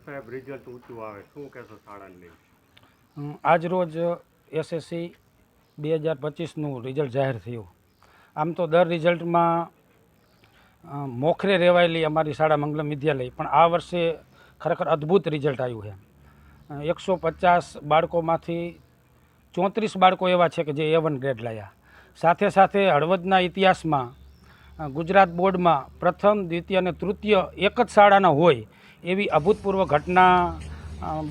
સાહેબ રિઝલ્ટ ઊંચું આવે, શું કહેશો શાળાને લઈને? આજ રોજ SSC 2025નું રિઝલ્ટ જાહેર થયું. આમ તો દર રિઝલ્ટમાં મોખરે રહેવાયેલી અમારી શાળા મંગલમ વિદ્યાલય, પણ આ વર્ષે ખરેખર અદ્ભુત રિઝલ્ટ આવ્યું છે. 150 બાળકોમાંથી 34 બાળકો એવા છે કે જે A1 ગ્રેડ લાવ્યા. સાથે સાથે હળવદના ઇતિહાસમાં ગુજરાત બોર્ડમાં પ્રથમ, દ્વિતીય અને તૃતીય એક જ શાળાના હોય એવી અભૂતપૂર્વ ઘટના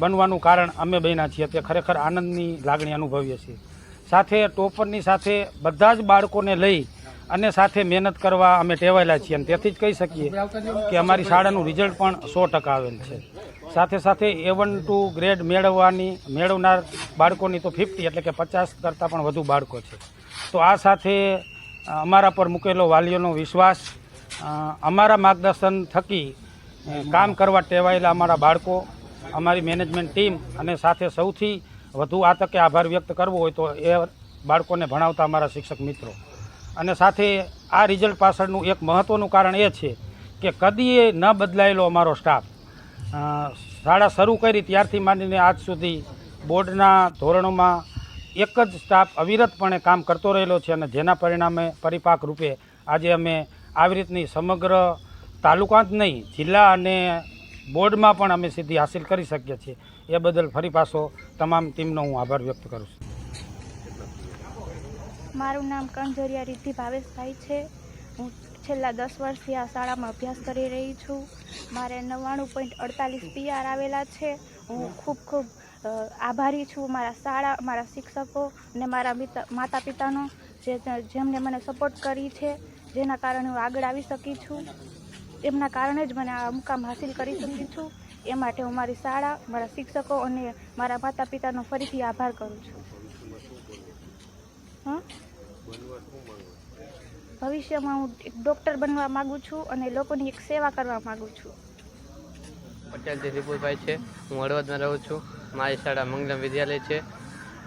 બનવાનું કારણ અમે બન્યા છીએ. તે ખરેખર આનંદની લાગણી અનુભવીએ છીએ. સાથે ટોપરની સાથે બધા જ બાળકોને લઈ અને સાથે મહેનત કરવા અમે ટેવાયેલા છીએ, અને તેથી જ કહી શકીએ કે અમારી શાળાનું રિઝલ્ટ પણ 100% આવેલ છે. સાથે સાથે A1 to ગ્રેડ મેળવનાર બાળકોની તો 50 એટલે કે 50 કરતાં પણ વધુ બાળકો છે. તો આ સાથે અમારા પર મૂકેલો વાલીઓનો વિશ્વાસ, અમારા માર્ગદર્શન થકી કામ કરવા ટેવાયેલા અમારા બાળકો, અમારી મેનેજમેન્ટ ટીમ, અને સાથે સૌથી વધુ આ તકે આભાર વ્યક્ત કરવો હોય તો એ બાળકોને ભણાવતા અમારા શિક્ષક મિત્રો. અને સાથે આ રિઝલ્ટ પાછળનું એક મહત્ત્વનું કારણ એ છે કે કદીએ ન બદલાયેલો અમારો સ્ટાફ. શાળા શરૂ કરી ત્યારથી માંડીને આજ સુધી બોર્ડના ધોરણોમાં એક જ સ્ટાફ અવિરતપણે કામ કરતો રહેલો છે, અને જેના પરિણામે પરિપાક રૂપે આજે અમે આવી રીતની સમગ્ર તાલુકા જ નહીં, જિલ્લા અને બોર્ડમાં પણ અમે સિદ્ધિ હાસિલ કરી શકીએ છીએ. એ બદલ ફરી પાછો તમામ ટીમનો હું આભાર વ્યક્ત કરું છું. મારું નામ કંજરિયા રિદ્ધિ ભાવેશભાઈ છે. હું છેલ્લા 10 વર્ષથી આ શાળામાં અભ્યાસ કરી રહી છું. મારે 99.48 PR આવેલા છે. હું ખૂબ આભારી છું મારા શાળા, મારા શિક્ષકો અને મારા માતા પિતાનો, જેમને મને સપોર્ટ કરી છે, જેના કારણે હું આગળ આવી શકી છું. એમના કારણે જ મને આ મુકામ હાસિલ કરી શકી છું. એ માટે હું મારી શાળા, મારા શિક્ષકો અને મારા માતા પિતાનો ફરીથી આભાર કરું છું. ભવિષ્યમાં હું એક ડૉક્ટર બનવા માગું છું અને લોકોની એક સેવા કરવા માગું છું. પટેલ દિલીપભાઈ છે. હું હળવદમાં રહું છું. મારી શાળા મંગલમ વિદ્યાલય છે.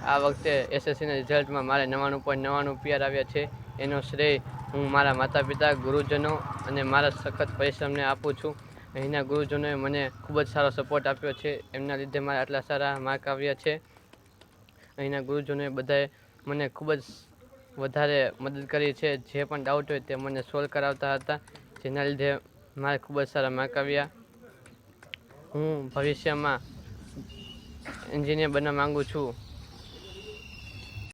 આ વખતે SSCના રિઝલ્ટમાં મારે 99.99 PR આવ્યા છે. એનો શ્રેય હું મારા માતા પિતા, ગુરુજનો અને મારા સખત પરિશ્રમને આપું છું. અહીંના ગુરુજનોએ મને ખૂબ જ સારો સપોર્ટ આપ્યો છે. એમના લીધે મારે આટલા સારા માર્ક આવ્યા છે. અહીંના ગુરુજનોએ બધાએ મને ખૂબ જ વધારે મદદ કરી છે. જે પણ ડાઉટ હોય તે મને સોલ્વ કરાવતા હતા, જેના લીધે મારે ખૂબ જ સારા માર્ક આવ્યા. હું ભવિષ્યમાં એન્જિનિયર બનવા માગું છું.